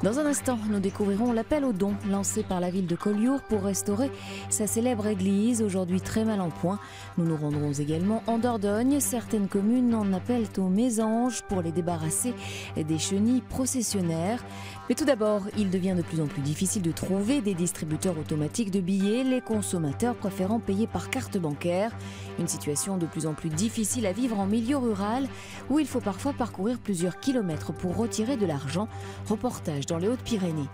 Dans un instant, nous découvrirons l'appel aux dons lancé par la ville de Collioure pour restaurer sa célèbre église, aujourd'hui très mal en point. Nous nous rendrons également en Dordogne. Certaines communes en appellent aux mésanges pour les débarrasser des chenilles processionnaires. Mais tout d'abord, il devient de plus en plus difficile de trouver des distributeurs automatiques de billets, les consommateurs préférant payer par carte bancaire. Une situation de plus en plus difficile à vivre en milieu rural, où il faut parfois parcourir plusieurs kilomètres pour retirer de l'argent. Reportage dans les Hautes-Pyrénées.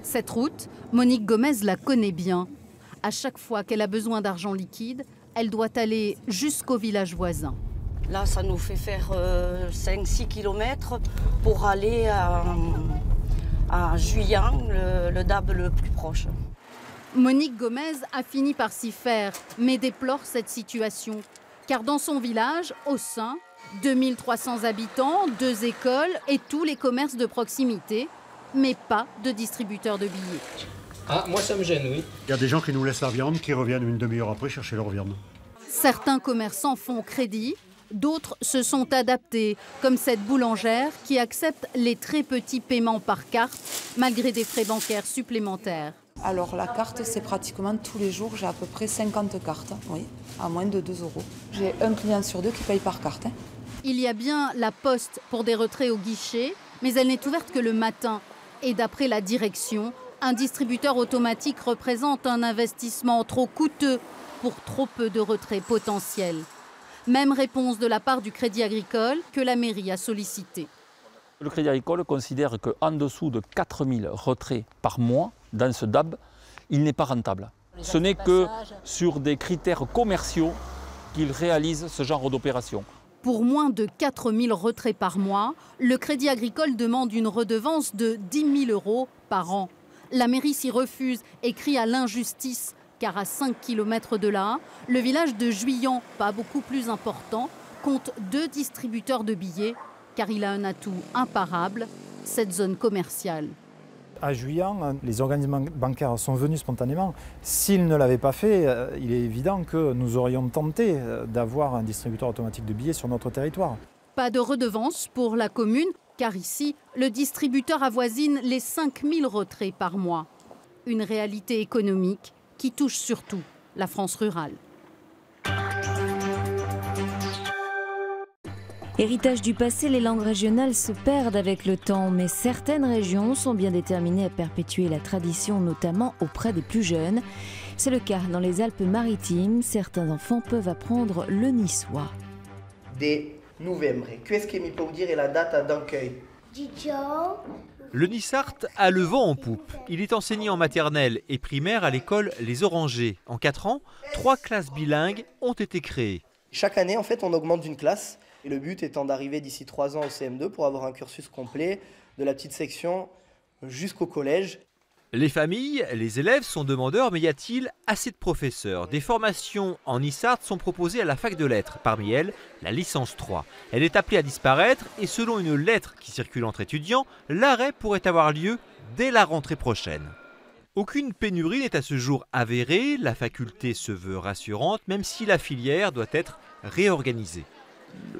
Cette route, Monique Gomez la connaît bien. À chaque fois qu'elle a besoin d'argent liquide, elle doit aller jusqu'au village voisin. Là, ça nous fait faire 5-6 km pour aller à Juillan, le DAB le plus proche. Monique Gomez a fini par s'y faire, mais déplore cette situation. Car dans son village, Aussin, 2300 habitants, 2 écoles et tous les commerces de proximité, mais pas de distributeurs de billets. Ah, moi ça me gêne, oui. Il y a des gens qui nous laissent la viande, qui reviennent une demi-heure après chercher leur viande. Certains commerçants font crédit, d'autres se sont adaptés, comme cette boulangère qui accepte les très petits paiements par carte, malgré des frais bancaires supplémentaires. Alors la carte, c'est pratiquement tous les jours, j'ai à peu près 50 cartes, oui, à moins de 2 €. J'ai un client sur 2 qui paye par carte. Il y a bien la poste pour des retraits au guichet, mais elle n'est ouverte que le matin. Et d'après la direction, un distributeur automatique représente un investissement trop coûteux pour trop peu de retraits potentiels. Même réponse de la part du Crédit Agricole que la mairie a sollicité. Le Crédit Agricole considère qu'en dessous de 4000 retraits par mois dans ce DAB, il n'est pas rentable. Ce n'est que sur des critères commerciaux qu'il réalise ce genre d'opération. Pour moins de 4000 retraits par mois, le Crédit Agricole demande une redevance de 10 000 € par an. La mairie s'y refuse et crie à l'injustice, car à 5 km de là, le village de Juillan, pas beaucoup plus important, compte 2 distributeurs de billets, car il a un atout imparable, cette zone commerciale. À Juillan, les organismes bancaires sont venus spontanément. S'ils ne l'avaient pas fait, il est évident que nous aurions tenté d'avoir un distributeur automatique de billets sur notre territoire. Pas de redevance pour la commune, car ici, le distributeur avoisine les 5000 retraits par mois. Une réalité économique qui touche surtout la France rurale. Héritage du passé, les langues régionales se perdent avec le temps, mais certaines régions sont bien déterminées à perpétuer la tradition, notamment auprès des plus jeunes. C'est le cas dans les Alpes-Maritimes. Certains enfants peuvent apprendre le niçois. De novembre, qu'est-ce que mi può dire la date d'accueil? Le Nissart a le vent en poupe. Il est enseigné en maternelle et primaire à l'école Les Orangers. En 4 ans, 3 classes bilingues ont été créées. Chaque année, en fait, on augmente d'une classe. Et le but étant d'arriver d'ici 3 ans au CM2 pour avoir un cursus complet de la petite section jusqu'au collège. Les familles, les élèves sont demandeurs, mais y a-t-il assez de professeurs? Des formations en Nissart sont proposées à la fac de lettres. Parmi elles, la licence 3. Elle est appelée à disparaître et selon une lettre qui circule entre étudiants, l'arrêt pourrait avoir lieu dès la rentrée prochaine. Aucune pénurie n'est à ce jour avérée. La faculté se veut rassurante, même si la filière doit être réorganisée.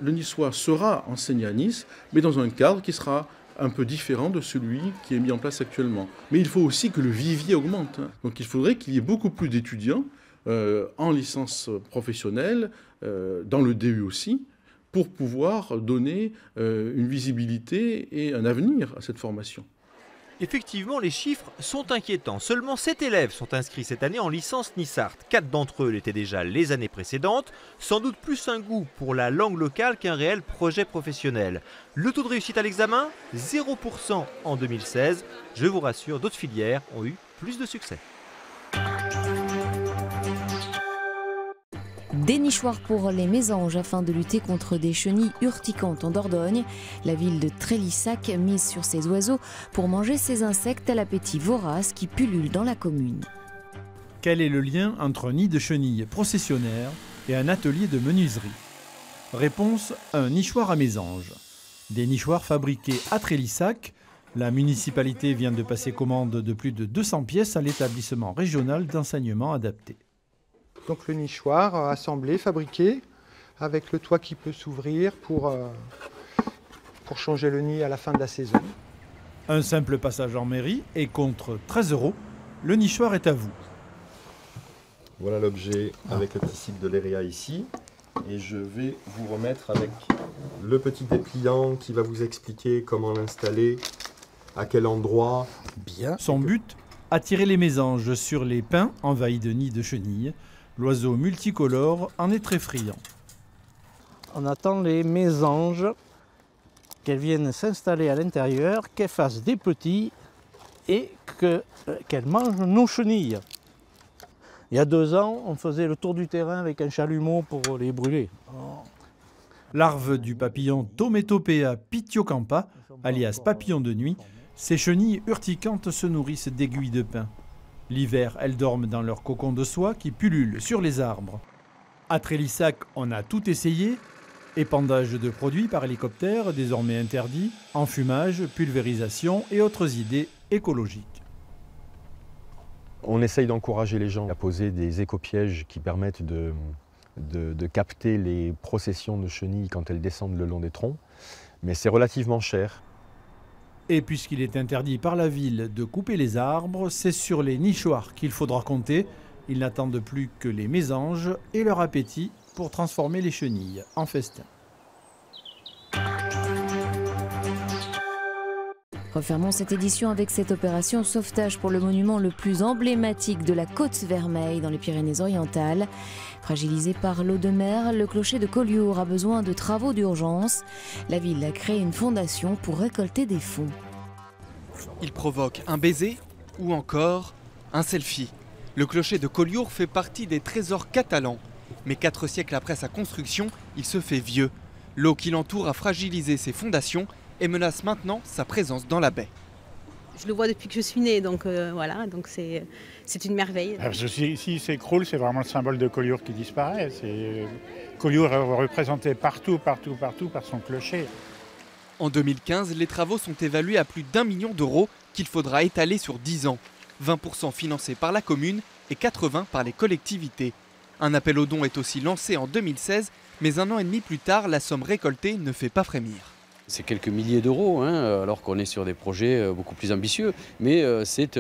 Le niçois sera enseigné à Nice, mais dans un cadre qui sera un peu différent de celui qui est mis en place actuellement. Mais il faut aussi que le vivier augmente. Donc il faudrait qu'il y ait beaucoup plus d'étudiants en licence professionnelle, dans le DU aussi, pour pouvoir donner une visibilité et un avenir à cette formation. Effectivement, les chiffres sont inquiétants. Seulement 7 élèves sont inscrits cette année en licence Nissart. 4 d'entre eux l'étaient déjà les années précédentes. Sans doute plus un goût pour la langue locale qu'un réel projet professionnel. Le taux de réussite à l'examen, 0% en 2016. Je vous rassure, d'autres filières ont eu plus de succès. Des nichoirs pour les mésanges afin de lutter contre des chenilles urticantes en Dordogne. La ville de Trélissac mise sur ces oiseaux pour manger ces insectes à l'appétit vorace qui pullulent dans la commune. Quel est le lien entre un nid de chenilles processionnaire et un atelier de menuiserie? Réponse, un nichoir à mésanges. Des nichoirs fabriqués à Trélissac. La municipalité vient de passer commande de plus de 200 pièces à l'établissement régional d'enseignement adapté. Donc le nichoir assemblé, fabriqué, avec le toit qui peut s'ouvrir pour changer le nid à la fin de la saison. Un simple passage en mairie et contre 13 €, le nichoir est à vous. Voilà l'objet avec le petit site de l'ERIA ici. Et je vais vous remettre avec le petit dépliant qui va vous expliquer comment l'installer, à quel endroit. Bien. Son but, attirer les mésanges sur les pins envahis de nids de chenilles. L'oiseau multicolore en est très friand. On attend les mésanges, qu'elles viennent s'installer à l'intérieur, qu'elles fassent des petits et qu'elles mangent nos chenilles. Il y a 2 ans, on faisait le tour du terrain avec un chalumeau pour les brûler. Larve du papillon Tometopea pithiocampa, alias papillon de nuit, ces chenilles urticantes se nourrissent d'aiguilles de pin. L'hiver, elles dorment dans leur cocon de soie qui pullule sur les arbres. À Trélissac, on a tout essayé. Épandage de produits par hélicoptère, désormais interdit, enfumage, pulvérisation et autres idées écologiques. On essaye d'encourager les gens à poser des écopièges qui permettent de capter les processions de chenilles quand elles descendent le long des troncs, mais c'est relativement cher. Et puisqu'il est interdit par la ville de couper les arbres, c'est sur les nichoirs qu'il faudra compter. Ils n'attendent plus que les mésanges et leur appétit pour transformer les chenilles en festin. Refermons cette édition avec cette opération sauvetage pour le monument le plus emblématique de la Côte-Vermeille dans les Pyrénées-Orientales. Fragilisé par l'eau de mer, le clocher de Collioure a besoin de travaux d'urgence. La ville a créé une fondation pour récolter des fonds. Il provoque un baiser ou encore un selfie. Le clocher de Collioure fait partie des trésors catalans. Mais 4 siècles après sa construction, il se fait vieux. L'eau qui l'entoure a fragilisé ses fondations et menace maintenant sa présence dans la baie. Je le vois depuis que je suis née, donc voilà, donc c'est une merveille. Parce que s'il s'écroule, c'est vraiment le symbole de Collioure qui disparaît. Collioure est représenté partout par son clocher. En 2015, les travaux sont évalués à plus d'1 million d'euros qu'il faudra étaler sur 10 ans. 20% financés par la commune et 80% par les collectivités. Un appel aux dons est aussi lancé en 2016, mais 1 an et demi plus tard, la somme récoltée ne fait pas frémir. C'est quelques milliers d'euros, alors qu'on est sur des projets beaucoup plus ambitieux, mais c'est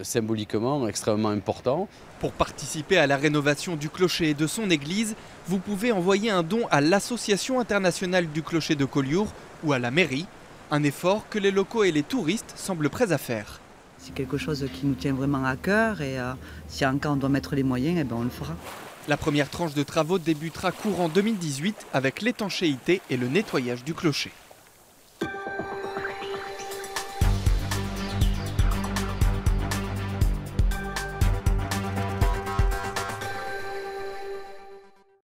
symboliquement extrêmement important. Pour participer à la rénovation du clocher et de son église, vous pouvez envoyer un don à l'Association internationale du clocher de Collioure ou à la mairie, un effort que les locaux et les touristes semblent prêts à faire. C'est quelque chose qui nous tient vraiment à cœur et si en cas on doit mettre les moyens, on le fera. La première tranche de travaux débutera courant 2018 avec l'étanchéité et le nettoyage du clocher.